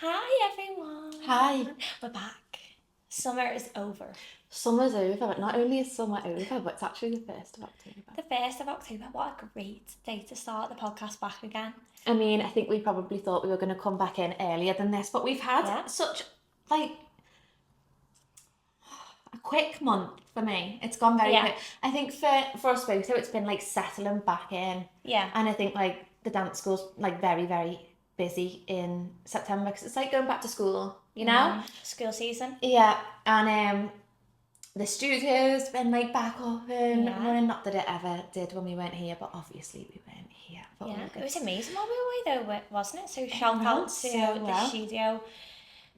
Hi everyone. Hi. We're back. Summer is over. Summer's over, but not only is summer over, but it's actually the 1st of October. The 1st of October. What a great day to start the podcast back again. I mean, I think we probably thought we were going to come back in earlier than this, but we've had such, a quick month for me. It's gone very quick. I think for us both, so it's been settling back in. Yeah. And I think the dance school's very, very busy in September because it's going back to school, you know? School season. Yeah, and the studio's been back up and running. Not that it ever did when we weren't here, but obviously we weren't here for August. It was amazing while we were away though, wasn't it? So shout out to the studio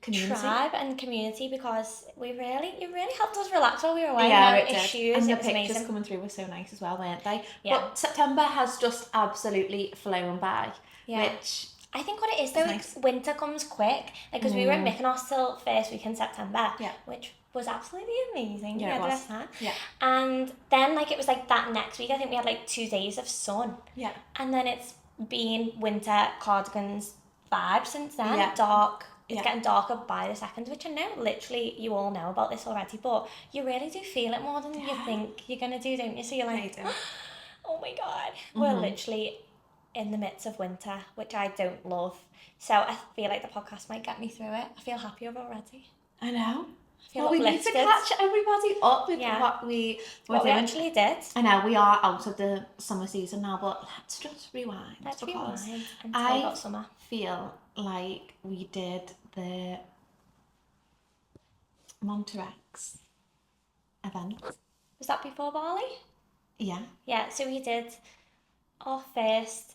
community. Tribe and community, because you really helped us relax while we were away. Yeah, it did. And the pictures amazing. Coming through were so nice as well, weren't they? Yeah. But September has just absolutely flown by. Yeah. Which I think what it is though, nice. Winter comes quick. Because we were in Mykonos till first week in September. Yeah. Which was absolutely amazing. Yeah, it was. Yeah. And then it was that next week, I think we had 2 days of sun. Yeah. And then it's been winter cardigans vibe since then. Yeah. Dark. It's getting darker by the second, which I know literally you all know about this already, but you really do feel it more than you think you're going to do, don't you? So you're like, oh my God, we're literally in the midst of winter, which I don't love. So I feel like the podcast might get me through it. I feel happier already. I know. Well, we need to catch everybody up with what we were doing. We actually did. I know, we are out of the summer season now, but let's just rewind. Let's rewind and talk about summer. I feel like we did the Monterex event. Was that before Bali? Yeah. Yeah, so we did our first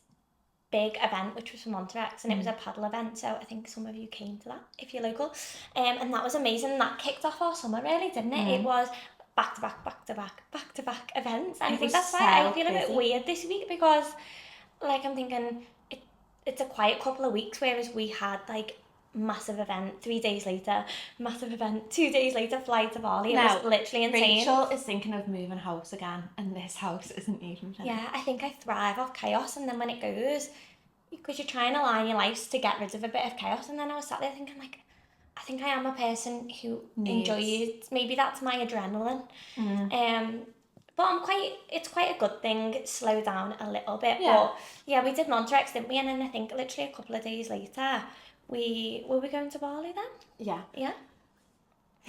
big event, which was for Monterex, and it was a paddle event, so I think some of you came to that if you're local, and that was amazing. That kicked off our summer, really, didn't it? It was back to back events, and I think that's why I feel a bit weird this week, because I'm thinking it's a quiet couple of weeks, whereas we had massive event 3 days later, massive event 2 days later, fly to Bali. It was literally insane. Rachel is thinking of moving house again, and this house isn't even finished. Yeah, I think I thrive off chaos, and then when it goes, because you're trying to align your life to get rid of a bit of chaos, and then I was sat there thinking I think I am a person who enjoys, maybe that's my adrenaline. But it's quite a good thing, slow down a little bit. But yeah, we did Monterex, didn't we? And then I think literally a couple of days later, were we going to Bali then? Yeah. Yeah.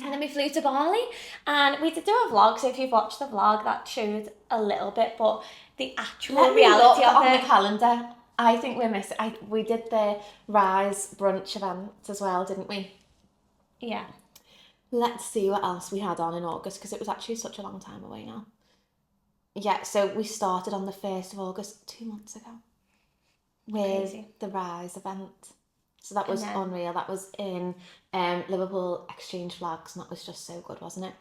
And then we flew to Bali, and we did do a vlog, so if you've watched the vlog, that showed a little bit, but the actual reality of on the calendar, I think we're missing. We did the Rise brunch event as well, didn't we? Yeah. Let's see what else we had on in August, because it was actually such a long time away now. Yeah, so we started on the 1st of August 2 months ago with the Rise event. So that was unreal. That was in Liverpool Exchange Flags, and that was just so good, wasn't it?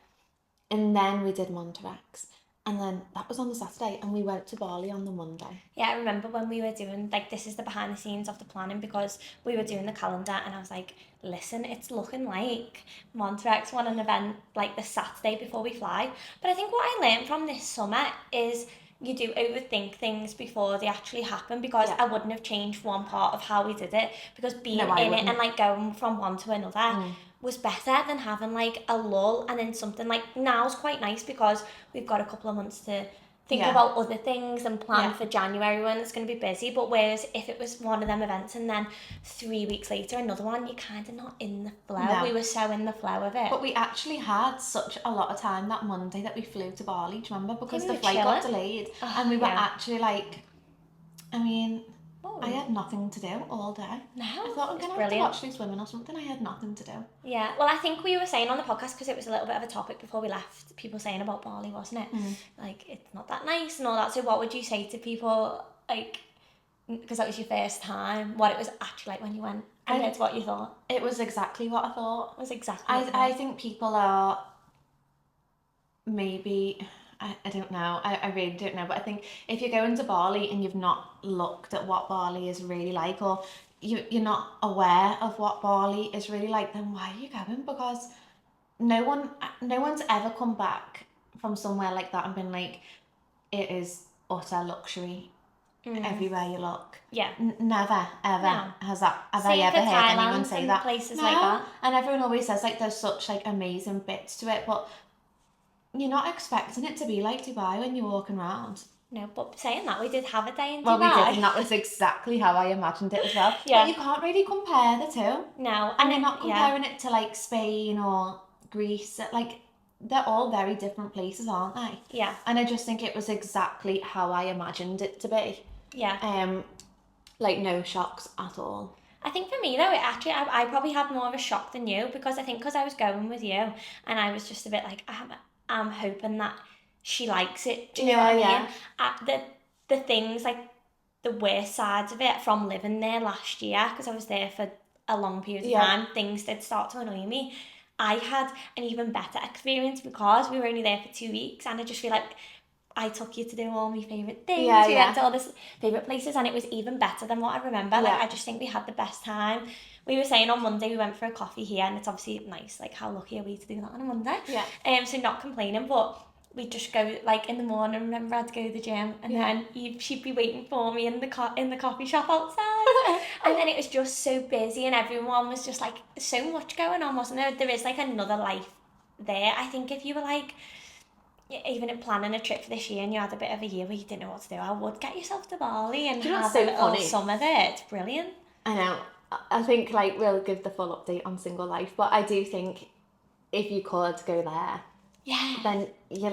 And then we did Monterex, and then that was on the Saturday, and we went to Bali on the Monday. Yeah, I remember when we were doing, this is the behind the scenes of the planning, because we were doing the calendar, and I was like, listen, it's looking like Monterex want an event the Saturday before we fly. But I think what I learned from this summer is you do overthink things before they actually happen, because I wouldn't have changed one part of how we did it, because being in it and going from one to another was better than having a lull, and then something now's quite nice because we've got a couple of months to think about other things and plan for January when it's going to be busy. But whereas if it was one of them events and then 3 weeks later another one, you're kind of not in the flow. No. We were so in the flow of it. But we actually had such a lot of time that Monday that we flew to Bali, do you remember? Because the flight got delayed, and we were actually I had nothing to do all day. No, I thought I'm going to have to watch Loose Women or something. I had nothing to do. Yeah, well, I think we were saying on the podcast, because it was a little bit of a topic before we left, people saying about Bali, wasn't it? It's not that nice and all that. So what would you say to people, because that was your first time, what it was actually like when you went compared to what you thought? It was exactly what I thought. It was exactly I think people are maybe... I don't know. I really don't know. But I think if you're going to Bali and you've not looked at what Bali is really like, or you're not aware of what Bali is really like, then why are you going? Because no one's ever come back from somewhere like that and been like, it is utter luxury. everywhere you look. Yeah. Never, ever No. have I Same ever for heard Thailand anyone say and that. places No, like that. and everyone always says like there's such like amazing bits to it, but you're not expecting it to be like Dubai when you're walking around. No, but saying that, we did have a day in Well, Dubai. we did, and that was exactly how I imagined it as well. Yeah. But you can't really compare the two. No, And you're not comparing it to like Spain or Greece. Like, they're all very different places, aren't they? Yeah. And I just think it was exactly how I imagined it to be. Yeah. Like no shocks at all. I think for me though, it actually, I probably had more of a shock than you, because I think because I was going with you and I was just a bit like, I'm hoping that she likes it. Do you know what I mean? The things, like the worst sides of it from living there last year, because I was there for a long period of time, things did start to annoy me. I had an even better experience because we were only there for 2 weeks, and I just feel like I took you to do all my favourite things. We went to all the favourite places, and it was even better than what I remember. Like, I just think we had the best time. We were saying on Monday we went for a coffee here, and it's obviously nice. Like, how lucky are we to do that on a Monday? Yeah. So not complaining, but we'd just go, like, in the morning. Remember, I'd go to the gym, and then she'd be waiting for me in the coffee shop outside. And then it was just so busy, and everyone was just like, so much going on, wasn't there? There is like another life there. I think if you were like, even in planning a trip for this year and you had a bit of a year where you didn't know what to do, I would get yourself to Bali and have a little summer there. It's brilliant. I know. I think like we'll give the full update on single life, but I do think if you could go there, then you're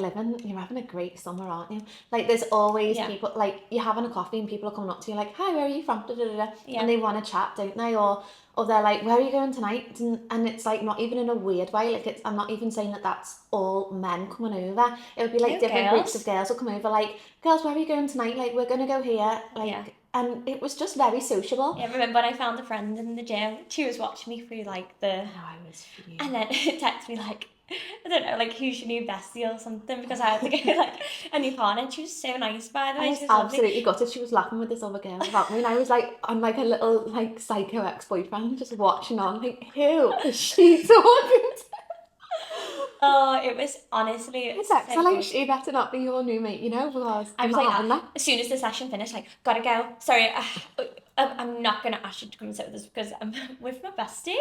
having a great summer, aren't you? Like, there's always people, like, you're having a coffee and people are coming up to you like, hi, where are you from? And they want to chat, don't they? Or they're like, where are you going tonight? And it's like not even in a weird way. Like, I'm not even saying that that's all men coming over. It would be like different groups of girls will come over, like, girls, where are you going tonight? Like, we're going to go here. Like, and it was just very sociable. Yeah, remember when I found a friend in the gym? She was watching me through like the... Oh, I was fuming. And then it texted me like, I don't know, like, who's your new bestie or something, because I had to go like a new partner, and she was so nice, by the way. I was absolutely gutted. She was laughing with this other girl about me, and I was like, I'm like a little like psycho ex-boyfriend just watching on, like, who is she talking to? Oh, it was honestly... It's so like, she better not be your new mate, you know, because I was like, as soon as the session finished, like, gotta go. Sorry, I'm not going to ask you to come and sit with us because I'm with my bestie.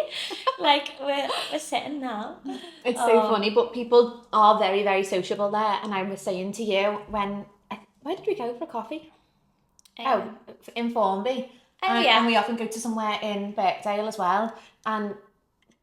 Like, we're sitting now. It's so funny, but people are very, very sociable there. And I was saying to you, where did we go for a coffee? In Formby. And we often go to somewhere in Birkdale as well. And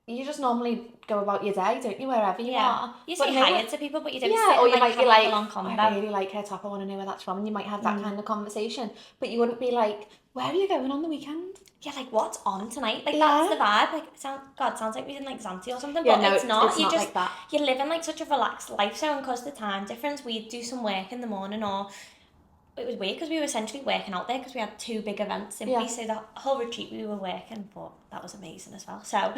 you just normally go about your day, don't you, wherever you are. You say hi to people, but you don't sit or and you might be like, I really like her top, I want to know where that's from, and you might have that kind of conversation, but you wouldn't be like, where are you going on the weekend? Yeah, like, what's on tonight? Like, that's the vibe. Like, sounds like we did like Zante or something, but no, it's not. It's not like that. You're living like such a relaxed life, so because the time difference, we'd do some work in the morning, or it was weird because we were essentially working out there because we had 2 big events simply, so the whole retreat we were working, but that was amazing as well. So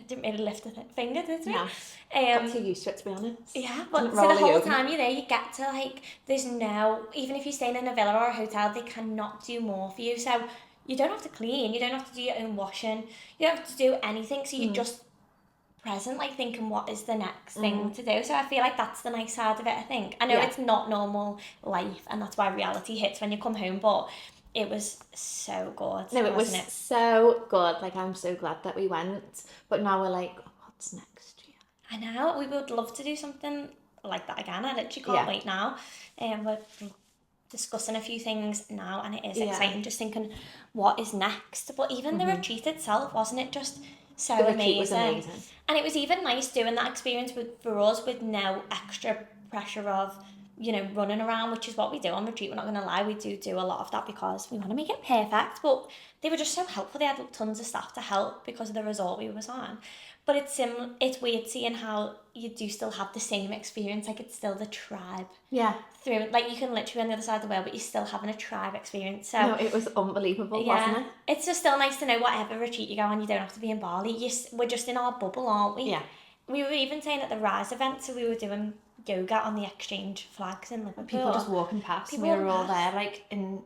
didn't really lift a finger, did we? No. Got too used to it, to be honest. Yeah, but so the whole time you're there, you get to like, there's no, even if you're staying in a villa or a hotel, they cannot do more for you. So you don't have to clean, you don't have to do your own washing, you don't have to do anything. So you're just present, like thinking what is the next thing to do. So I feel like that's the nice side of it, I think. I know it's not normal life, and that's why reality hits when you come home, but it was so good. No, it was so good. Like, I'm so glad that we went, but now we're like, what's next year? I know, we would love to do something like that again. I literally can't wait now. We're discussing a few things now, and it is exciting, just thinking what is next. But even the retreat itself, wasn't it just so amazing? The retreat was amazing. And it was even nice doing that experience for us with no extra pressure of, you know, running around, which is what we do on retreat. We're not going to lie, we do a lot of that because we want to make it perfect, but they were just so helpful. They had tons of staff to help because of the resort we was on. But it's weird seeing how you do still have the same experience, like it's still the tribe. Yeah. Through, like, you can literally be on the other side of the world, but you're still having a tribe experience. So no, it was unbelievable, wasn't it? It's just still nice to know whatever retreat you go on, you don't have to be in Bali. We're just in our bubble, aren't we? Yeah. We were even saying at the Rise event, so we were doing yoga on the exchange flags in Liverpool. People just walking past, and we were all there, like, in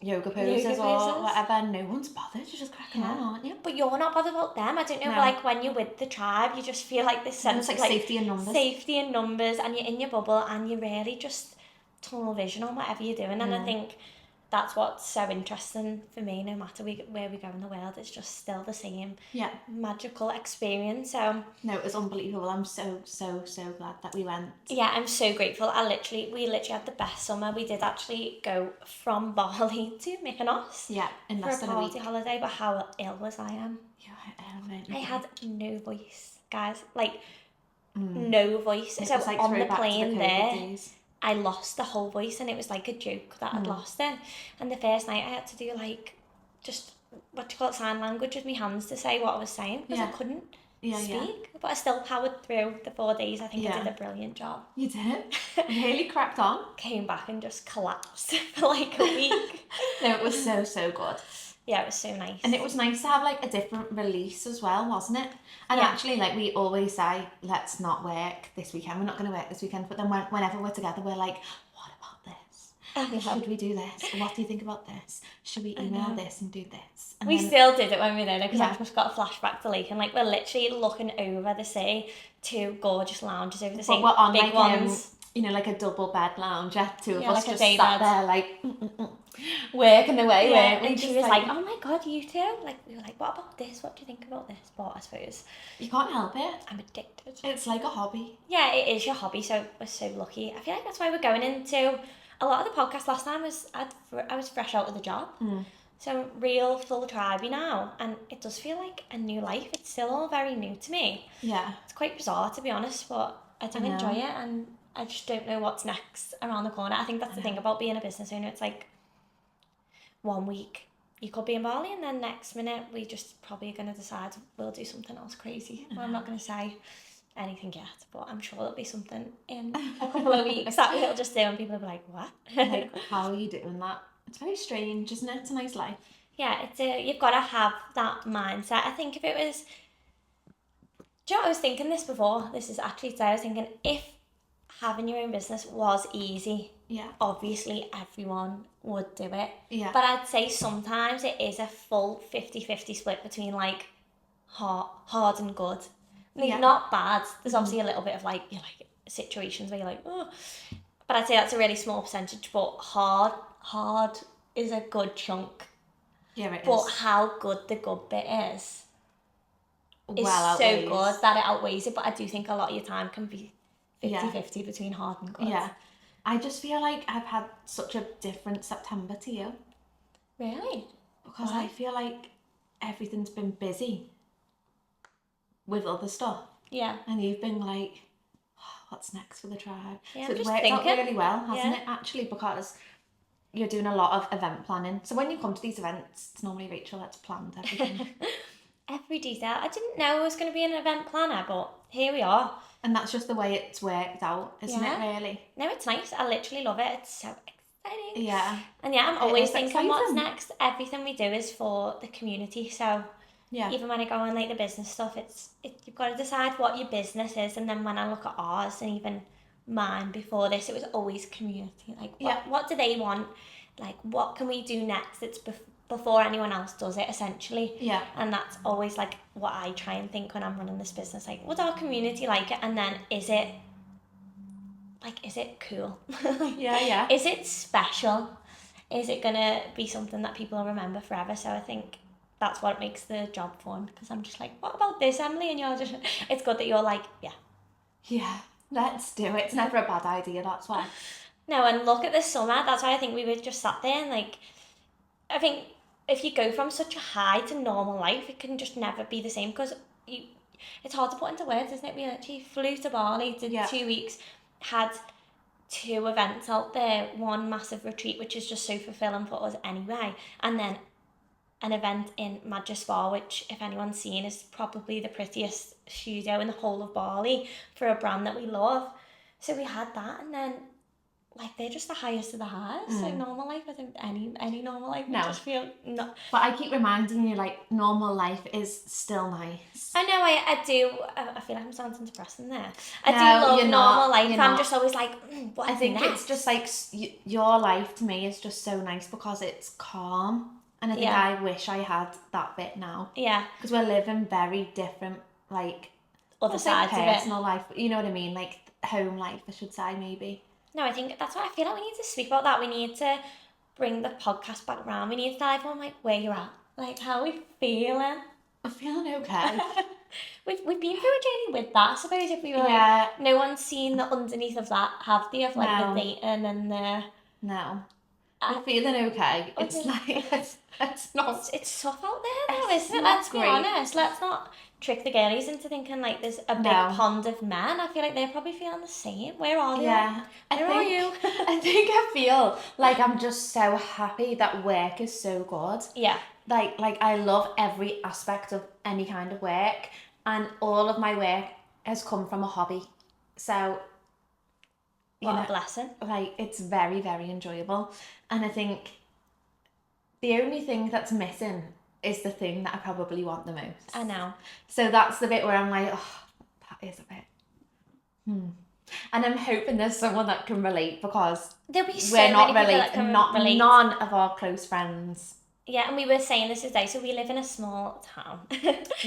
yoga poses or whatever. No one's bothered, you're just cracking on, aren't you? But you're not bothered about them. I don't know, but like when you're with the tribe, you just feel like this sense of like safety in numbers. Safety in numbers, and you're in your bubble, and you're really just tunnel vision on whatever you're doing. And I think that's what's so interesting for me. No matter where we go in the world, it's just still the same magical experience. So no, it was unbelievable. I'm so glad that we went. Yeah, I'm so grateful. We literally had the best summer. We did actually go from Bali to Mykonos. Yeah, in less than a week. For a party holiday, but how ill was I? I had no voice, guys. Like, no voice. It so was like on the throwback to plane COVID there, days. I lost the whole voice, and it was like a joke that I'd lost it. And the first night I had to do like just what do you call it, sign language with my hands to say what I was saying because I couldn't speak. But I still powered through the 4 days. I think I did a brilliant job. You did. Really cracked on. Came back and just collapsed for like a week. No, it was so good. Yeah, it was so nice. And it was nice to have like a different release as well, wasn't it? And actually, like we always say, let's not work this weekend. We're not going to work this weekend. But then whenever we're together, we're like, what about this? Should we do this? What do you think about this? Should we email this and do this? And we still did it when we were there because I've just got a flashback to Lake, and like we're literally looking over the sea, two gorgeous lounges over the sea, we're on big like ones. Like a double bed lounge. Two of us like just a day sat bed. there like working away. And she was like, oh my god, you two? Like we were like, what about this? What do you think about this? But I suppose you can't help it. I'm addicted. It's like a hobby. Yeah, it is your hobby. So we're so lucky. I feel like that's why we're going into a lot of the podcast. Last time I was fresh out of the job. So real full tribey now, and it does feel like a new life. It's still all very new to me. Yeah. It's quite bizarre to be honest, but I do enjoy it, and I just don't know what's next around the corner. I think that's the thing about being a business owner. It's like 1 week you could be in Bali, and then next minute we just probably going to decide we'll do something else crazy. Well, I'm not going to say anything yet, but I'm sure there'll be something in a couple of weeks that we'll just do, and people will be like, what? Like, how are you doing that? It's very strange, isn't it? It's a nice life. Yeah, you've got to have that mindset. I think if it was, do you know what I was thinking this before? This is actually today. I was thinking if having your own business was easy, obviously everyone would do it. Yeah. But I'd say sometimes it is a full 50-50 split between like hard and good. Like, not bad. There's obviously a little bit of like, situations where you're like, oh. But I'd say that's a really small percentage, but hard is a good chunk. Yeah, it is. But how good the good bit is so outweighs. good that it outweighs it. But I do think a lot of your time can be 50-50 between hard and good. Yeah. I just feel like I've had such a different September to you. Really? Because I feel like everything's been busy with other stuff. Yeah. And you've been like, what's next for the tribe? Yeah, so it's worked out really well, hasn't it, actually, because you're doing a lot of event planning. So when you come to these events, it's normally Rachel that's planned everything. Every detail. I didn't know I was going to be an event planner, but here we are. And that's just the way it's worked out, isn't it, really? No, it's nice. I literally love it. It's so exciting. Yeah. And I'm always thinking what's next. Everything we do is for the community. So even when I go on like the business stuff, you've got to decide what your business is. And then when I look at ours and even mine before this, it was always community. Like what do they want? Like what can we do next? It's before anyone else does it, essentially. Yeah. And that's always like what I try and think when I'm running this business. Like, would our community like it? And then is it cool? Yeah. Is it special? Is it gonna be something that people will remember forever? So I think that's what makes the job fun, because I'm just like, what about this, Emily? And you're just, it's good that you're like, yeah, let's do it. It's never a bad idea, that's why. No, and look at this summer. That's why I think we were just sat there and like, I think if you go from such a high to normal life, it can just never be the same, because it's hard to put into words, isn't it? We actually flew to Bali, did 2 weeks, had 2 events out there, 1 massive retreat, which is just so fulfilling for us anyway, and then an event in Madja Spa, which if anyone's seen is probably the prettiest studio in the whole of Bali for a brand that we love. So we had that, and then like they're just the highest of the highs. Like normal life, I think any normal life would just feel not. But I keep reminding you, like, normal life is still nice. I know, I do. I feel like I'm sounding depressing there. I do love normal life. I'm just always like, what is I think next? it's just like your life to me is just so nice because it's calm, and I think I wish I had that bit now. Yeah, because we're living very different, like other sides of it. Personal life, you know what I mean, like home life, I should say, maybe. No, I think that's what I feel like we need to speak about that. We need to bring the podcast back around. We need to tell everyone like where you're at, like how are we feeling. I'm feeling okay. We've been through a journey with that. I suppose if we were Yeah. like, no one's seen the underneath of that, have they? Of like No. the dating and the. No. We're feeling okay. It's Okay. like it's not. It's tough out there though, It's isn't it? not Let's be great. honest. Let's not trick the girlies into thinking like there's a big No. pond of men. I feel like they're probably feeling the same. Where are they? Yeah. Where are you? I think I feel like I'm just so happy that work is so good. Yeah. Like I love every aspect of any kind of work, and all of my work has come from a hobby. So What a blessing. like it's very, very enjoyable. And I think the only thing that's missing is the thing that I probably want the most. I know. So that's the bit where I'm like, oh, that is a bit. And I'm hoping there's someone that can relate, because There'll be so we're not many people that can relate. None of our close friends. Yeah, and we were saying this today, so we live in a small town. We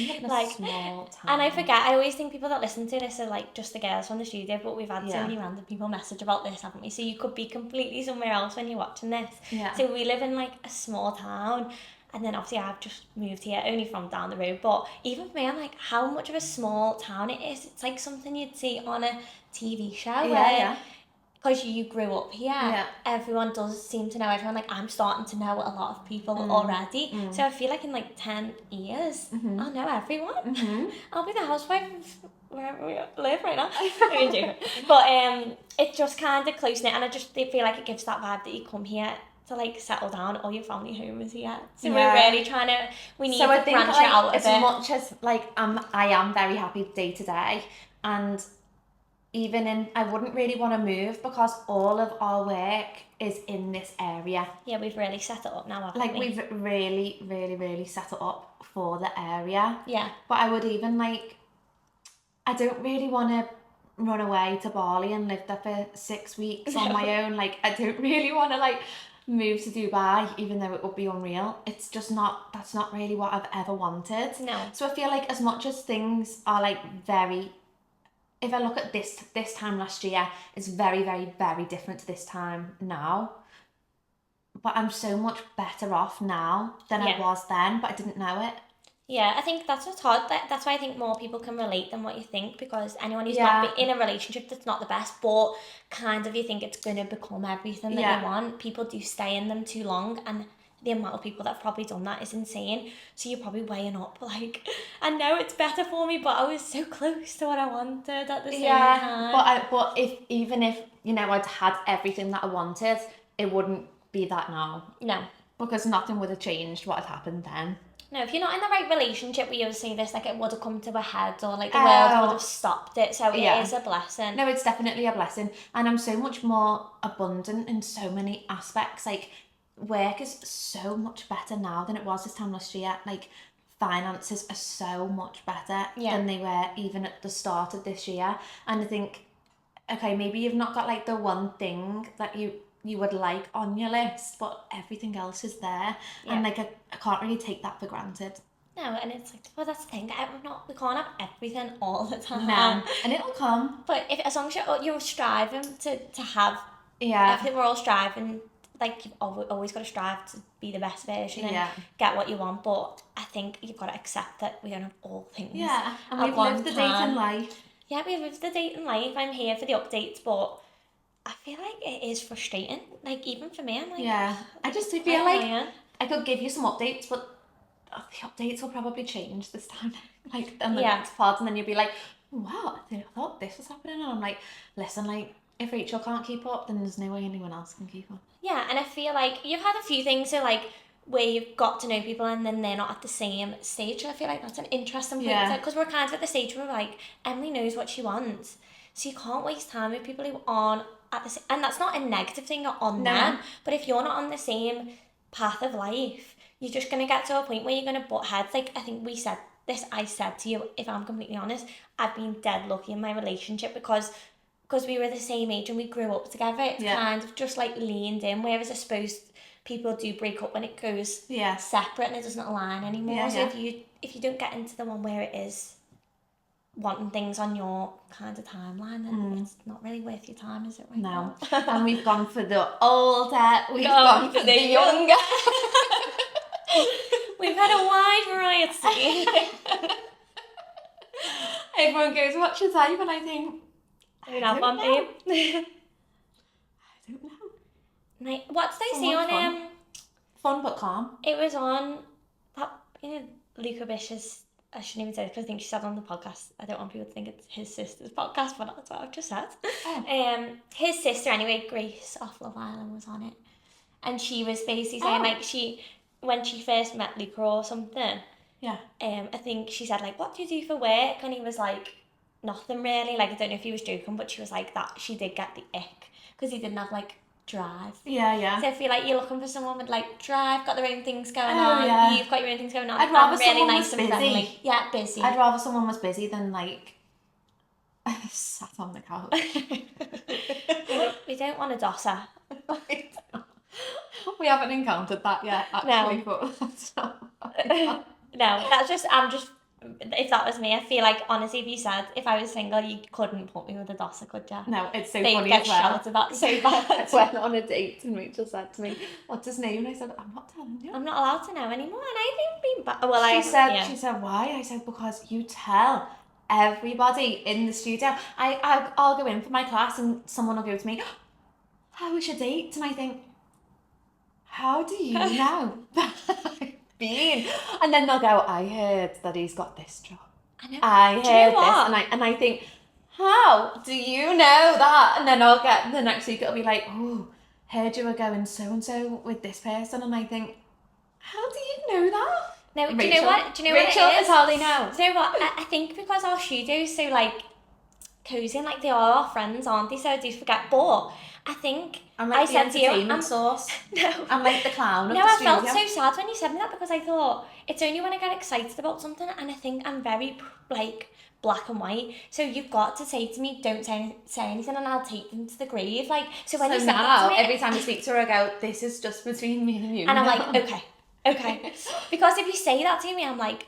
live in a small town. And I forget, I always think people that listen to this are like just the girls from the studio, but we've had so Yeah. many random people message about this, haven't we? So you could be completely somewhere else when you're watching this. Yeah. So we live in like a small town, and then obviously I've just moved here, only from down the road, but even for me, I'm like, how much of a small town it is. It's like something you'd see on a TV show where, because you grew up here, everyone does seem to know everyone. Like, I'm starting to know a lot of people already. So I feel like in like 10 years, I'll know everyone. I'll be the housewife wherever we live right now. But it's just kind of close-knit, and I just feel like it gives that vibe that you come here to like settle down. All your family home is here. So we're really trying to, we need to branch it out a bit. As much as like I am very happy day to day, and even in, I wouldn't really want to move because all of our work is in this area. Yeah, we've really set it up now, haven't Like we? we've really, really, really set it up for the area. Yeah. But I would even like, I don't really want to run away to Bali and live there for 6 weeks on my own. Like, I don't really want to like move to Dubai, even though it would be unreal. It's just not, that's not really what I've ever wanted. No. So I feel like as much as things are like very, if I look at this time last year, it's very, very, very different to this time now. But I'm so much better off now than I was then, but I didn't know it. Yeah, I think that's what's hard. That's why I think more people can relate than what you think, because anyone who's not in a relationship that's not the best, but kind of you think it's going to become everything that you want, people do stay in them too long, and the amount of people that have probably done that is insane. So you're probably weighing up like, I know it's better for me, but I was so close to what I wanted at the same time. But even if you know I'd had everything that I wanted, it wouldn't be that now. No. Because nothing would have changed what had happened then. No, if you're not in the right relationship, we always say this, like it would have come to a head, or like the world would have stopped it. So it is a blessing. No, it's definitely a blessing. And I'm so much more abundant in so many aspects. Like, work is so much better now than it was this time last year. Like, finances are so much better than they were even at the start of this year. And I think, okay, maybe you've not got like the one thing that you would like on your list, but everything else is there. And like I can't really take that for granted. No, and it's like, well, that's the thing. We can't have everything all the time. No, and it'll come. But as long as you're striving to have everything, we're all striving. Like, you've always got to strive to be the best version and get what you want. But I think you've got to accept that we don't have all things. Yeah, and we've lived the dating life. Yeah, we've lived the dating life. I'm here for the updates, but I feel like it is frustrating. Like, even for me, I'm like... Yeah, I just feel like I could give you some updates, but the updates will probably change this time. Like, on the next pod, and then you'll be like, wow, I thought this was happening. And I'm like, listen, like, if Rachel can't keep up, then there's no way anyone else can keep up. Yeah, and I feel like you've had a few things, so like, where you've got to know people and then they're not at the same stage. So I feel like that's an interesting point. Because we're kind of at the stage where, like, Emily knows what she wants. So you can't waste time with people who aren't at the same... And that's not a negative thing on them. But if you're not on the same path of life, you're just going to get to a point where you're going to butt heads. Like, I think we said this, I said to you, if I'm completely honest, I've been dead lucky in my relationship because we were the same age and we grew up together. It's kind of just like leaned in, whereas I suppose people do break up when it goes separate and it doesn't align anymore. So if you don't get into the one where it is wanting things on your kind of timeline, then it's not really worth your time, is it? Right? No. And we've gone for the older, we've Gone gone for the younger. We've had a wide variety. Everyone goes, what's your type? And I think, I don't know. I don't know. Like, what did I see Someone on fun. Fun but calm. It was on that, Luca Bish's, I shouldn't even say this because I think she said on the podcast, I don't want people to think it's his sister's podcast, but that's what I've just said. Oh. His sister anyway, Grace off Love Island, was on it, and she was basically saying like when she first met Luca or something, I think she said like, what do you do for work? And he was like, nothing really, like I don't know if he was joking, but she was like that she did get the ick because he didn't have like drive. Yeah. So I feel like you're looking for someone with like drive, got their own things going Oh, on. yeah. You've got your own things going on. I'd rather and really someone nice was and busy. friendly. Yeah, busy. I'd rather someone was busy than like sat on the couch. We don't want a dosser. We haven't encountered that yet, actually. No. But that's not No, if that was me, I feel like honestly, if you said if I was single, you couldn't put me with a dosser, could you? No, it's so They'd funny get as well. shouted at so bad. I went on a date and Rachel said to me, what's his name? And I said, I'm not telling you. I'm not allowed to know anymore, and I think She said, why? I said, because you tell everybody in the studio. I'll go in for my class and someone will go to me, how was your date? And I think, how do you know that I've been? And then they'll go, I heard that he's got this job. I heard this. And I think, how do you know that? And then I'll get the next week, it'll be like, oh, heard you were going so-and-so with this person. And I think, how do you know that? No, Rachel. do you know what Rachel it is? is hardly know. Do you know what? I think because our studio is so like cozy and like they are our friends, aren't they? So I do forget. But I think I'm like I said the to you, entertainment source. No. I'm like the clown of No, the I studio. felt so sad when you said me that because I thought it's only when I get excited about something, and I think I'm very like black and white. So you've got to say to me, don't say anything, and I'll take them to the grave. Like so when you said that to me, every time I speak to her, I go, this is just between me and you. And I'm like, okay. Because if you say that to me, I'm like,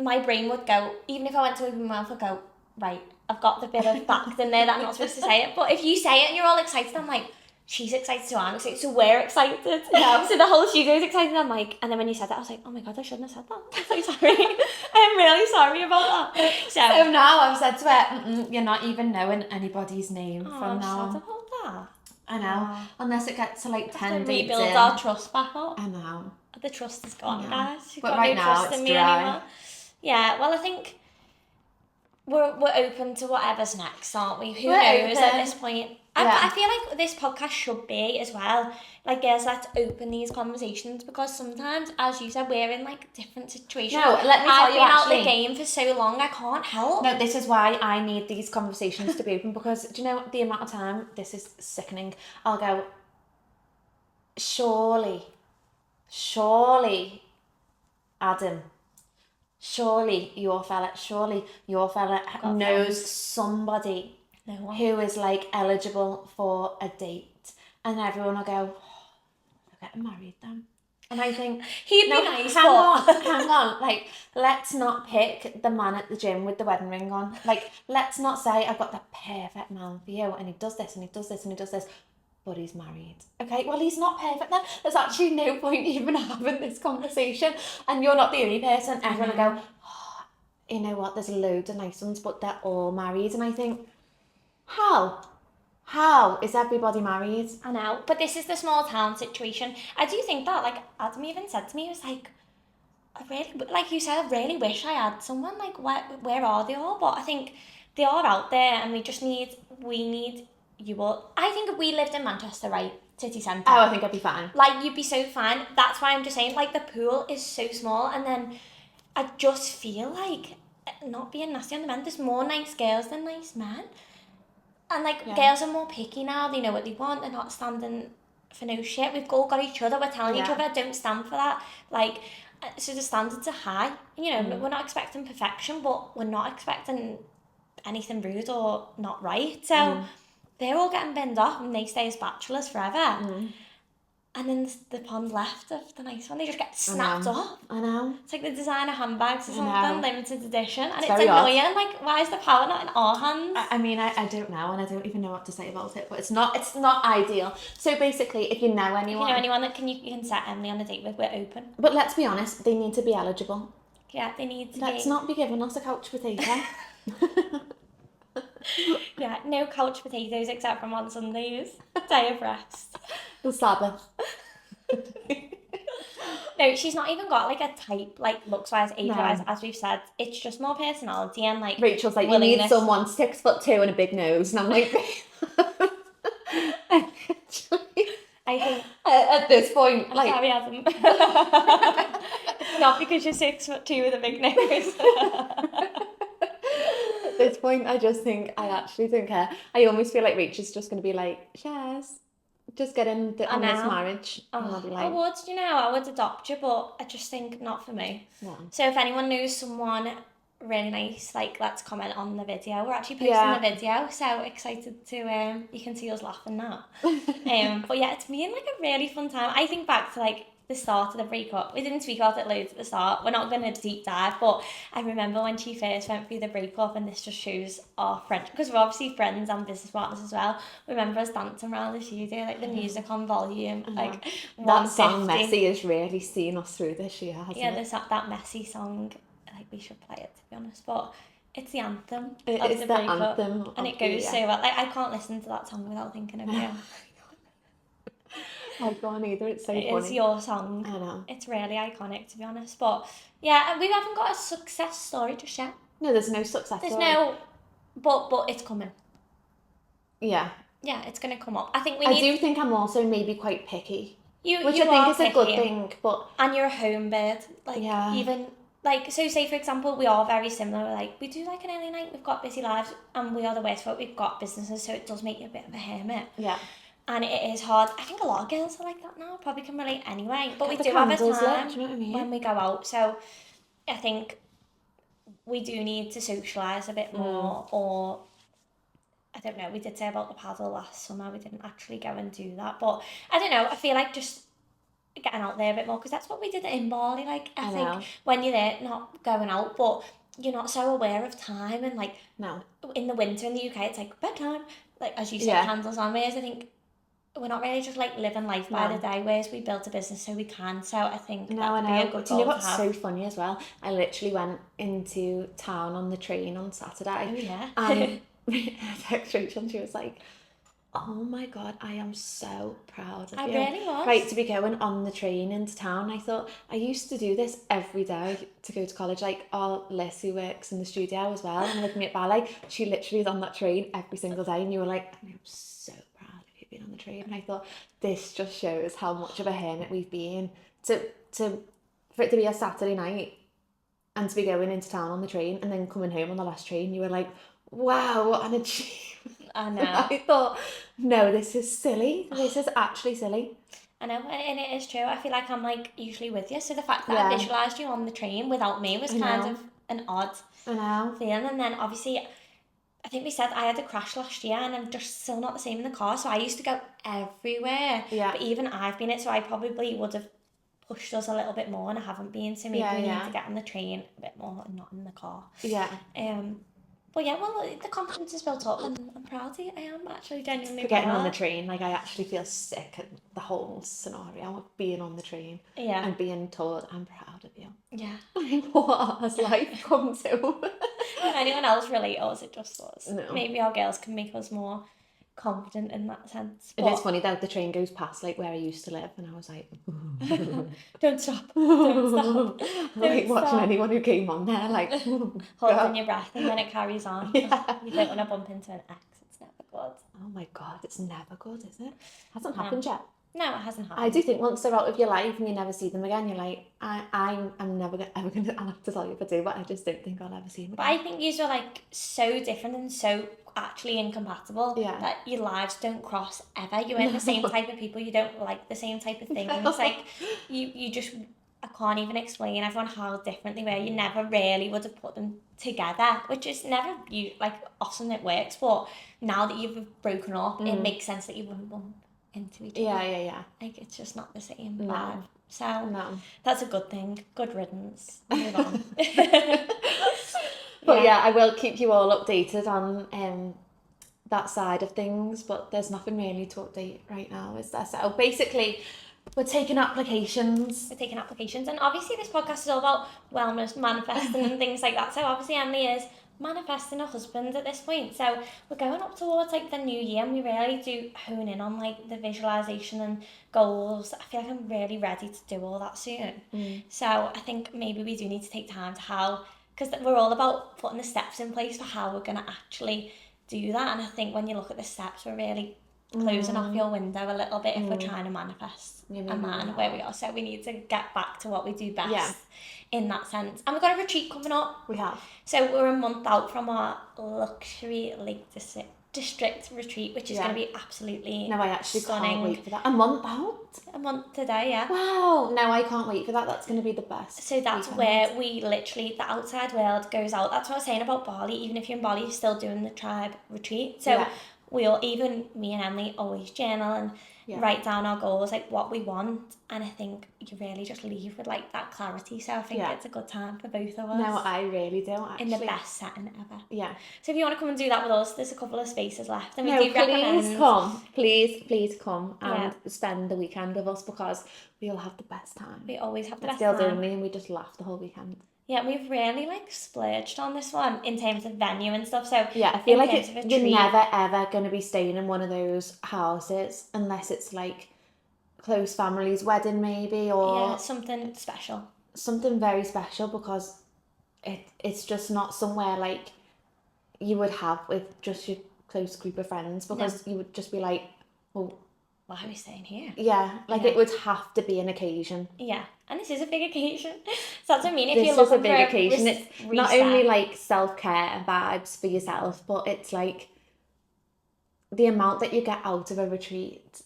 my brain would go, even if I went to open my mouth, I'd go, right, I've got the bit of fact in there that I'm not supposed to say it. But if you say it and you're all excited, I'm like, she's excited, so I'm excited, so we're excited. Yeah. So the whole studio's excited, I'm like, and then when you said that, I was like, oh my God, I shouldn't have said that. I'm so sorry. I am really sorry about that. So now I've said to her, you're not even knowing anybody's name from now on. I'm sad about that. I know. Unless it gets to like 10 dates rebuild in. our trust back up. I know. The trust is gone, guys. You've But got right no now, trust it's in me dry. anymore. Yeah, well, I think we're open to whatever's next, aren't we? Who knows at this point? I feel like this podcast should be as well. Like, guys, let's open these conversations because sometimes, as you said, we're in like different situations. No, let me tell you, I've been actually, out the game for so long, I can't help. No, this is why I need these conversations to be open because do you know the amount of time this is sickening? I'll go, surely, Adam, surely your fella knows somebody who is like eligible for a date, and everyone will go, oh, they're getting married then. And I think he'd be nice. Hang on. Like, let's not pick the man at the gym with the wedding ring on. Like, let's not say I've got the perfect man for you, and he does this and he does this and he does this. But he's married. Okay, well, he's not perfect then. There's actually no point even having this conversation. And you're not the only person. Everyone will go, oh, you know what, there's loads of nice ones, but they're all married. And I think, how is everybody married? I know, but this is the small town situation. I do think that, like, Adam even said to me, he was like, I really, like you said, I really wish I had someone. Like, where are they all? But I think they are out there, and we need you all. I think if we lived in Manchester, right, city centre. Oh, I think I'd be fine. Like, you'd be so fine. That's why I'm just saying, like, the pool is so small, and then I just feel like, not being nasty on the men, there's more nice girls than nice men. And, like, girls are more picky now. They know what they want. They're not standing for no shit. We've all got each other. We're telling each other, don't stand for that. Like, so the standards are high. You know, we're not expecting perfection, but we're not expecting anything rude or not right. So they're all getting binned off and they stay as bachelors forever. And and then the pond left of the nice one, they just get snapped up. I know. It's like the designer handbags or I something, know. limited edition, and it's very odd. annoying. Like, why is the power not in our hands? I mean, I don't know, and I don't even know what to say about it, but it's not ideal. So basically, if you know If anyone... you know anyone that you can set Emily on a date with, we're open. But let's be honest, they need to be eligible. Yeah, they need to Let's not be giving us a couch potato. Yeah, no couch potatoes except from on Sundays. Day of rest. The Sabbath. No, she's not even got like a type, like looks-wise, age-wise, as we've said. It's just more personality and like Rachel's like, willingness. you need someone 6'2" and a big nose, and I'm like... I think at this point, like... sarcasm. It's not because you're 6'2" with a big nose. At this point, I actually don't care. I almost feel like Rachel's just going to be like, Shaz, just get on this marriage. And I'll be like, I would adopt you, but I just think not for me. No. So if anyone knows someone really nice, like, let's comment on the video. We're actually posting the video, so excited to, you can see us laughing now. But yeah, it's been like a really fun time. I think back to like the start of the breakup. We didn't speak about it loads at the start. We're not going to deep dive, but I remember when she first went through the breakup, and this just shows our friendship, because we're obviously friends and business partners as well. Remember us dancing around the studio, like the music on volume, like that song 150. Messy has really seen us through this year, hasn't it? Yeah, that Messy song, like we should play it, to be honest, but it's the anthem. It's the anthem. And it goes so well. Like, I can't listen to that song without thinking of you. I can't either, it's so funny. It's your song. I know. It's really iconic, to be honest. But yeah, we haven't got a success story just yet. No, there's no success story. But it's coming. Yeah. Yeah, it's going to come up. I think I do think I'm also maybe quite picky. Which I think is a good thing, but... And you're a home bird. Like, even... Like, so say, for example, we are very similar. We're like, we do like an early night, we've got busy lives, and we are the worst for it. We've got businesses, so it does make you a bit of a hermit. Yeah. And it is hard. I think a lot of girls are like that now, probably can relate anyway. But we do have a time do you know what I mean? when we go out. So I think we do need to socialise a bit more, or... I don't know, we did say about the paddle last summer, we didn't actually go and do that. But I don't know, I feel like just getting out there a bit more, because that's what we did in Bali. Like, I think when you're there, not going out, but you're not so aware of time, and like in the winter in the UK it's like bedtime, like as you said, candles on. Whereas I think we're not really just like living life by the day, whereas we built a business so we can. So I think that would be a good Do you know goal what's to have. so funny as well? I literally went into town on the train on Saturday. Oh yeah. And I texted Rachel and she was like, oh my God, I am so proud of you. I really was. Right, to be going on the train into town. I thought, I used to do this every day to go to college. Like, our Liz, who works in the studio as well, and with me at Bali, she literally is on that train every single day. And you were like, I'm so proud of you being on the train. And I thought, this just shows how much of a hermit we've been. For it to be a Saturday night and to be going into town on the train and then coming home on the last train, you were like, wow, what an achievement. I know. I thought, no, this is silly. This is actually silly. I know, and it is true. I feel like I'm like usually with you, so the fact that I visualised you on the train without me was kind of an odd feeling. And then obviously, I think we said I had a crash last year, and I'm just still not the same in the car, so I used to go everywhere. Yeah. But even I've been it, so I probably would have pushed us a little bit more, and I haven't been, so maybe we need to get on the train a bit more and not in the car. Yeah. But yeah, well, the confidence is built up, and I'm proud of you. I am actually genuinely proud. Getting on the train, like, I actually feel sick at the whole scenario of being on the train and being told, I'm proud of you. Yeah. What has life come to? Can anyone else relate, or is it just us? No. Maybe our girls can make us more confident in that sense. It is funny though, the train goes past like where I used to live, and I was like, don't stop, don't stop. Like watching anyone who came on there, like holding your breath, and then it carries on. Yeah. You don't want to bump into an ex. It's never good. Oh my God, it's never good, is it? Hasn't happened yet. No, it hasn't happened. I do think once they're out of your life and you never see them again, you're like, I'm never ever gonna. I'll have to tell you if I do, but I just don't think I'll ever see them again. But I think you are like so different and so actually incompatible that your lives don't cross ever. You ain't the same type of people. You don't like the same type of things. It's like you just, I can't even explain everyone how different they were. You never really would have put them together, which is never often it works. But now that you've broken up, it makes sense that you wouldn't bump into each other. Yeah. Like, it's just not the same No. vibe. So No. that's a good thing. Good riddance. Move on. But yeah, I will keep you all updated on that side of things, but there's nothing really to update right now, is there? So basically, we're taking applications. We're taking applications, and obviously this podcast is all about wellness, manifesting and things like that. So obviously Emily is manifesting a husband at this point. So we're going up towards like the new year, and we really do hone in on like the visualization and goals. I feel like I'm really ready to do all that soon. So I think maybe we do need to take time to because we're all about putting the steps in place for how we're going to actually do that. And I think when you look at the steps, we're really closing off your window a little bit if we're trying to manifest a man where we are. So we need to get back to what we do best in that sense. And we've got a retreat coming up. We have. So we're a month out from our luxury Lake District retreat, which is going to be absolutely No, I actually stunning. can't wait for that. A month out? A month today, yeah. Wow. No, I can't wait for that. That's going to be the best. So that's where we literally, the outside world goes out. That's what I was saying about Bali. Even if you're in Bali, you're still doing the tribe retreat. So we'll, even me and Emily, always journal and write down our goals, like what we want. And I think you really just leave with like that clarity. So I think it's a good time for both of us. No, I really do, actually. In the best setting ever. Yeah. So if you want to come and do that with us, there's a couple of spaces left. And we do please recommend... come. Please come and spend the weekend with us, because we'll have the best time. We always have the best girls time. only, and we just laugh the whole weekend. Yeah, we've really like splurged on this one in terms of venue and stuff. So yeah, I feel like you're never ever going to be staying in one of those houses unless it's like close family's wedding maybe, or something special. Something very special, because it's just not somewhere like you would have with just your close group of friends, because you would just be like, well, why are we staying here? Yeah, like it would have to be an occasion. Yeah, and this is a big occasion. So that's what I mean. If this you're looking is a big occasion. It's not only like self-care vibes for yourself, but it's like the amount that you get out of a retreat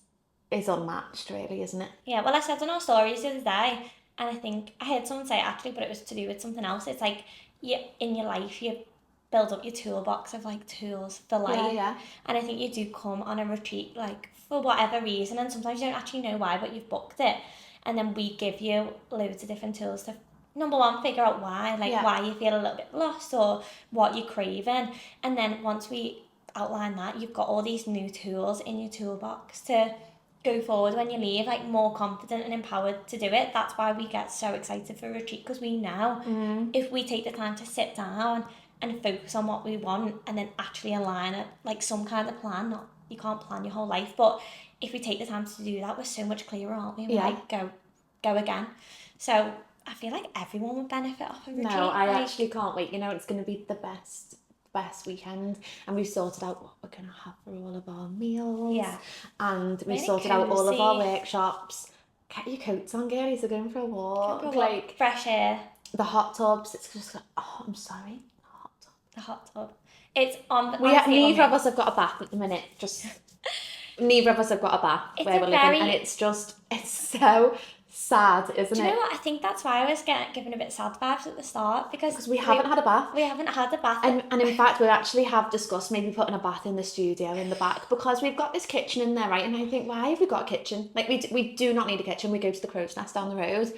is unmatched, really, isn't it? Yeah, well, I said on our stories the other day, and I think I heard someone say it actually, but it was to do with something else. It's like in your life, you build up your toolbox of like tools for life. Yeah. And I think you do come on a retreat like for whatever reason, and sometimes you don't actually know why, but you've booked it, and then we give you loads of different tools to, number one, figure out why, why you feel a little bit lost or what you're craving, and then once we outline that, you've got all these new tools in your toolbox to go forward when you leave, like more confident and empowered to do it. That's why we get so excited for a retreat, because we know if we take the time to sit down and focus on what we want and then actually align it, like some kind of plan. You can't plan your whole life, but if we take the time to do that, we're so much clearer, aren't we? Like go again. So I feel like everyone would benefit off a retreat. No, I actually can't wait. You know, it's going to be the best weekend, and we've sorted out what we're going to have for all of our meals. Yeah. And we sorted out all of our workshops. Get your coats on, girlies. We're going for a walk. Like fresh air. The hot tubs. It's just like, I'm sorry. The hot tub. It's on. Neither of us have got a bath at the minute. Just neither of us have got a bath where we're living, and it's so sad, isn't it? Do you know what? I think that's why I was given a bit sad vibes at the start, because we haven't had a bath. We haven't had a bath, and in fact, we actually have discussed maybe putting a bath in the studio in the back, because we've got this kitchen in there, right? And I think, why have we got a kitchen? Like we do not need a kitchen. We go to the Crow's Nest down the road.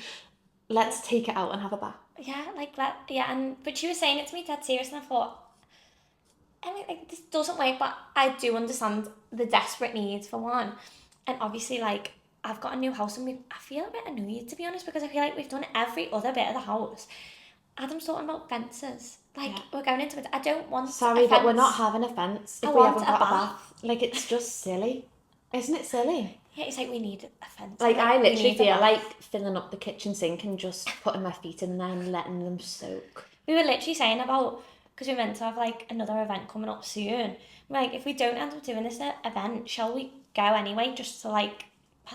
Let's take it out and have a bath. Yeah, but she was saying it to me dead serious, and I thought, I mean, like, this doesn't work, but I do understand the desperate need for one. And obviously, like, I've got a new house, and I feel a bit annoyed, to be honest, because I feel like we've done every other bit of the house. Adam's talking about fences. Like, we're going into it. I don't want Sorry, but we're not having a fence if we haven't got a bath. Like, it's just silly. Isn't it silly? Yeah, it's like we need a fence. Like, I literally feel like filling up the kitchen sink and just putting my feet in there and letting them soak. We were literally saying about, because we're meant to have like another event coming up soon. We're like, if we don't end up doing this event, shall we go anyway, just to like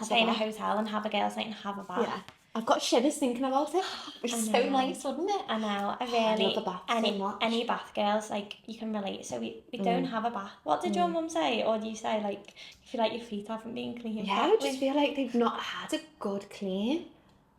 stay in a hotel and have a girls' night and have a bath? Yeah. I've got shivers thinking about it. It's so nice, wouldn't it? I know. I love the bath so much. Any bath girls, like, you can relate. So we don't have a bath. What did your mum say? Or do you say, like, you feel like your feet haven't been cleaned? Yeah, I just feel like they've not had a good clean.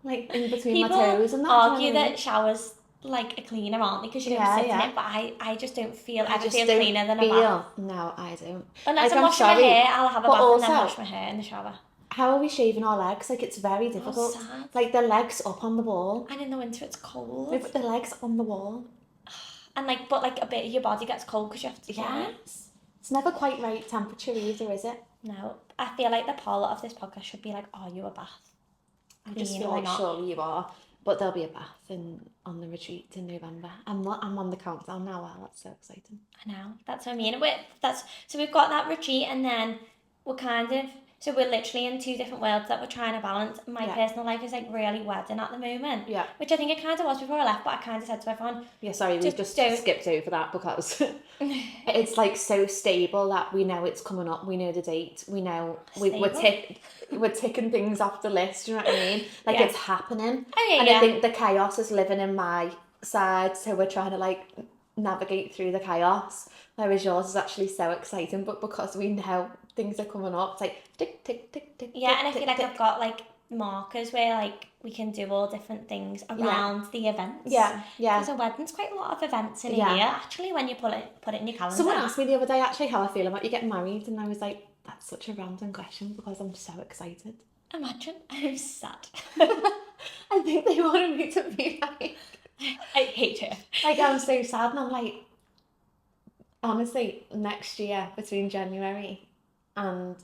Like, in between People my toes and that. argue that showers like a cleaner, aren't they? Because you don't Yeah, sit yeah. in it. But I just don't feel I ever just feel don't cleaner than a bath. No, I don't. Unless Like, I'm washing my sorry, hair, I'll have a but bath and then also, wash my hair in the shower. how are we shaving our legs? Like, it's very Oh, difficult. sad. Like, the legs up on the wall. And in the winter it's cold. No, but the legs on the wall. And like, but like a bit of your body gets cold because you have to do it. Yes. It's never quite right temperature either, is it? No, I feel like the poll of this podcast should be like, are you a bath? I just Clean feel or like not? surely you are. But there'll be a bath on the retreat in November. I'm on the countdown now. Wow, that's so exciting. I know, that's what I mean. So we've got that retreat, and then we're literally in two different worlds that we're trying to balance. My Yeah. personal life is like really wedding at the moment, Yeah. which I think it kind of was before I left, but I kind of said to everyone, Yeah, sorry, we Just just don't- skipped over that because it's like so stable that we know it's coming up. We know the date. We know we're ticking things off the list. Do you know what I mean? Like, Yeah. it's happening. Oh, yeah, And yeah. I think the chaos is living in my side, so we're trying to like navigate through the chaos. Whereas yours is actually so exciting, but because we know things are coming up, it's like tick tick tick tick. Yeah, tick, and I feel tick, like tick. I've got like markers where like we can do all different things around the events. Yeah, yeah. Because a wedding's quite a lot of events in Yeah. a year, actually, when you put it in your calendar. Someone asked me the other day actually how I feel about you getting married, and I was like, that's such a random question because I'm so excited. Imagine, I'm sad. I think they wanted me to be like, I hate it. like, I'm so sad, and I'm like, honestly, next year between January and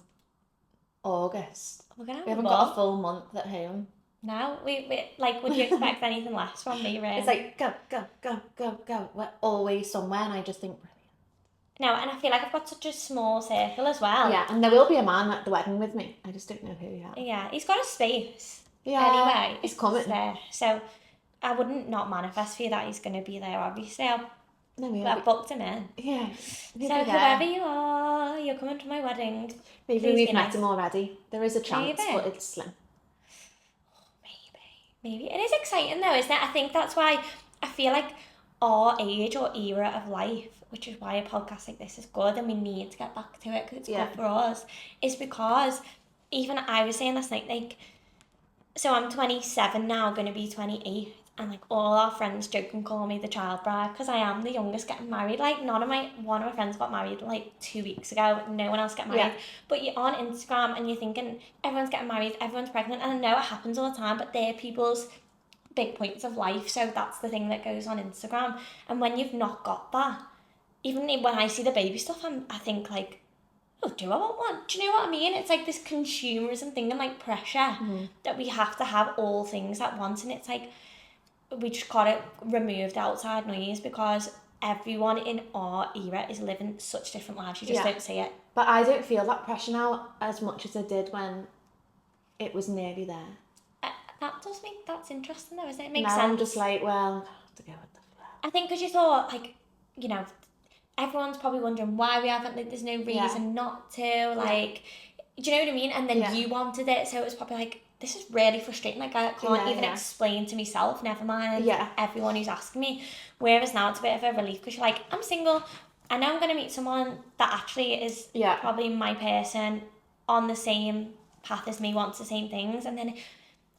August, We're gonna have we a haven't got a ball. full month at home. Now, we like, would you expect anything less from me, really? It's like go go go go go. We're always somewhere, and I just think brilliant. No, and I feel like I've got such a small circle as well. Yeah, and there will be a man at the wedding with me. I just don't know who yet. Yeah, he's got a space. Yeah, Anyway, he's coming. It's there. So I wouldn't not manifest for you that he's going to be there, obviously. I've booked him in. Yeah. So whoever you are, you're coming to my wedding. Maybe Please we've be met nice. him already. There is a chance, Maybe. but it's slim. Maybe. It is exciting though, isn't it? I think that's why I feel like our age or era of life, which is why a podcast like this is good and we need to get back to it because it's good for us, is because even I was saying last night, like, so I'm 27 now, going to be 28, and like all our friends joke and call me the child bride because I am the youngest getting married. Like one of my friends got married like 2 weeks ago. No one else got married. But you're on Instagram and you're thinking everyone's getting married, everyone's pregnant, and I know it happens all the time, but they're people's big points of life. So that's the thing that goes on Instagram. And when you've not got that, even when I see the baby stuff, I think like, oh, do I want one? Do you know what I mean? It's like this consumerism thing and like pressure that we have to have all things at once, and it's like we just got to remove the outside noise because everyone in our era is living such different lives. You just don't see it. But I don't feel that pressure now as much as I did when it was nearly there. That's interesting though, isn't it? It makes now sense. I'm just like, well, I have to go with the flow. I think because you thought, like, you know, everyone's probably wondering why we haven't, like, there's no reason not to, like, do you know what I mean? And then you wanted it, so it was probably like, this is really frustrating, like, I can't even explain to myself, never mind everyone who's asking me. Whereas now it's a bit of a relief, because you're like, I'm single, I know I'm going to meet someone that actually is probably my person, on the same path as me, wants the same things, and then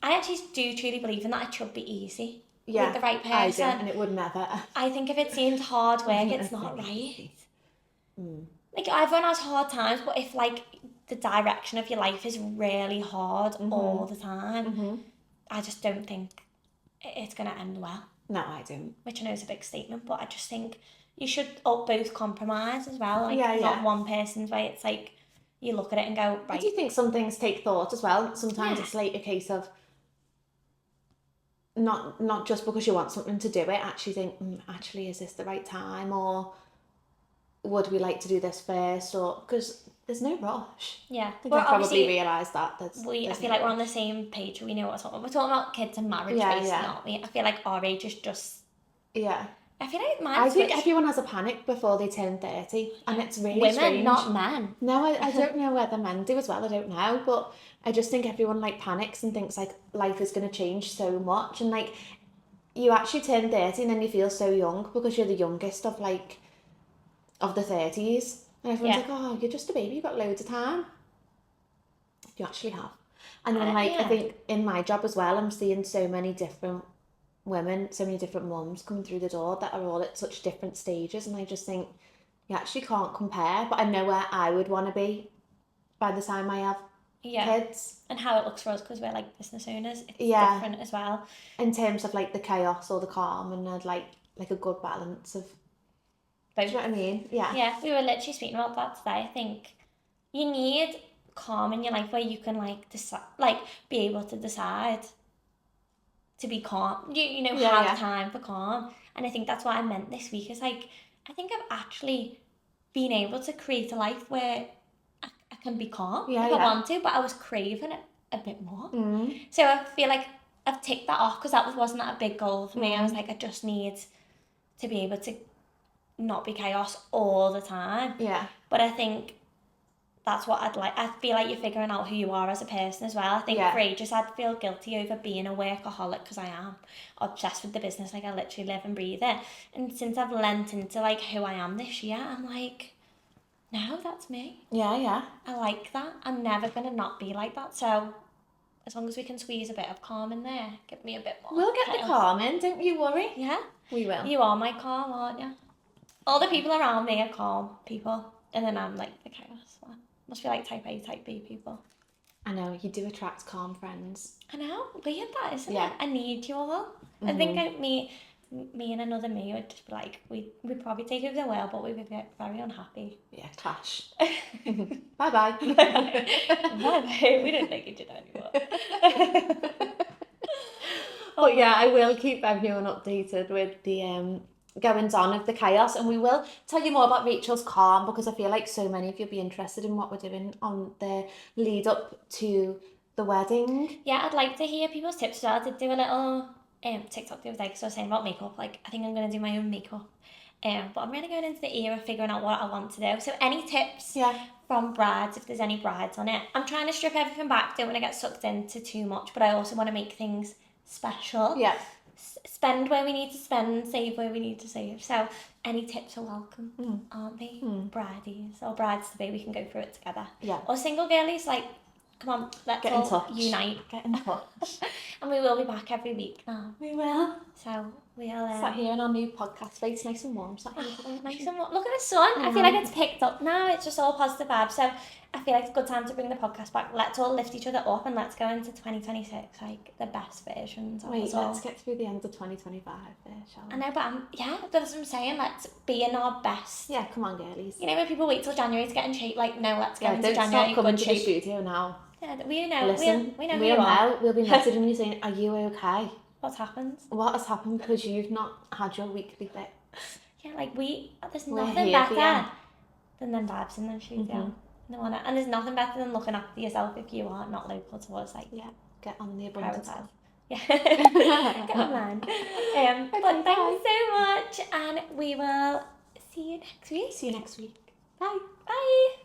I actually do truly believe in that it should be easy with the right person. I do, and it would never. I think if it seems hard work, it's not right. Like, everyone has hard times, but if, like, the direction of your life is really hard all the time, I just don't think it's going to end well. No, I don't. Which I know is a big statement, but I just think you should both compromise as well. Like, not one person's way. It's like, you look at it and go, right. I do think some things take thought as well. Sometimes it's like a case of not just because you want something to do it, actually think, actually, is this the right time? Or would we like to do this first? Or because there's no rush. Yeah. I think I probably realised that. I feel like we're on the same page. We know what's talking. We're talking about kids and marriage, basically, aren't we? I feel like our age is just... Yeah. I feel like I think everyone has a panic before they turn 30, and it's really women, strange. not men. No, I don't know whether men do as well, I don't know, but I just think everyone like panics and thinks like life is going to change so much, and like you actually turn 30 and then you feel so young because you're the youngest of the 30s, and everyone's like, oh, you're just a baby, you've got loads of time. You actually have. And then I think in my job as well, I'm seeing so many different women, so many different mums coming through the door that are all at such different stages, and I just think you actually can't compare. But I know where I would want to be by the time I have kids. And how it looks for us, because we're like business owners, it's Yeah. different as well. In terms of like the chaos or the calm, and like a good balance of both. Do you know what I mean? Yeah. Yeah, we were literally speaking about that today. I think you need calm in your life where you can like decide, like be able to decide to be calm. You know, have time for calm. And I think that's what I meant this week. Is like, I think I've actually been able to create a life where I can be calm if I want to, but I was craving it a bit more. So I feel like I've ticked that off, because that wasn't a big goal for me. I was like, I just need to be able to not be chaos all the time. Yeah. But I think that's what I'd like. I feel like you're figuring out who you are as a person as well. I think for ages I'd feel guilty over being a workaholic, because I am obsessed with the business. Like, I literally live and breathe it. And since I've lent into like who I am this year, I'm like, no, that's me. Yeah. I like that. I'm never going to not be like that. So as long as we can squeeze a bit of calm in there, give me a bit more. We'll get the calm in, don't you worry. Yeah. We will. You are my calm, aren't you? All the people around me are calm people, and then I'm like the chaos one. Must be like type A, type B people. I know, you do attract calm friends. I know, weird that, isn't it? I need you all. I think me and another me would just be like, we'd probably take over the world, but we'd be very unhappy. Yeah, clash. Bye-bye. Bye-bye. We don't like each other anymore. But yeah, I will keep everyone updated with the goings on of the chaos, and we will tell you more about Rachel's calm, because I feel like so many of you'll be interested in what we're doing on the lead up to the wedding. Yeah, I'd like to hear people's tips as well. I did do a little TikTok the other day, because I was saying about makeup. Like, I think I'm going to do my own makeup. But I'm really going into the era of figuring out what I want to do. So any tips from brides, if there's any brides on it. I'm trying to strip everything back. Don't want to get sucked into too much, but I also want to make things special. Yeah. Spend where we need to spend, save where we need to save. So any tips are welcome, aren't they? Bridies or brides to be, we can go through it together. Yeah. Or single girlies, like, come on, let's get all unite. Get in touch. And we will be back every week now. We will. So we'll sat here in our new podcast space, nice and warm. Nice and warm. Look at the sun. I feel like it's picked up now. It's just all positive vibes. So I feel like it's a good time to bring the podcast back. Let's all lift each other up, and let's go into 2026 like the best versions of us all. Let's get through the end of 2025 shall we? I know, but that's what I'm saying. Let's be in our best. Yeah, come on, girlies. You know when people wait till January to get in shape, like, no, let's go into don't January. Stop coming to the studio now. Yeah, we know. Listen, we know who you are. We'll be messaging you saying, are you okay? What's happened? What has happened, because you've not had your weekly fix. Yeah, like there's nothing better than them vibes in the studio. And there's nothing better than looking after yourself if you are not local to us. Like, get on the abundance stuff. Yeah, get online. But thanks so much, and we will see you next week. See you next week. Bye. Bye.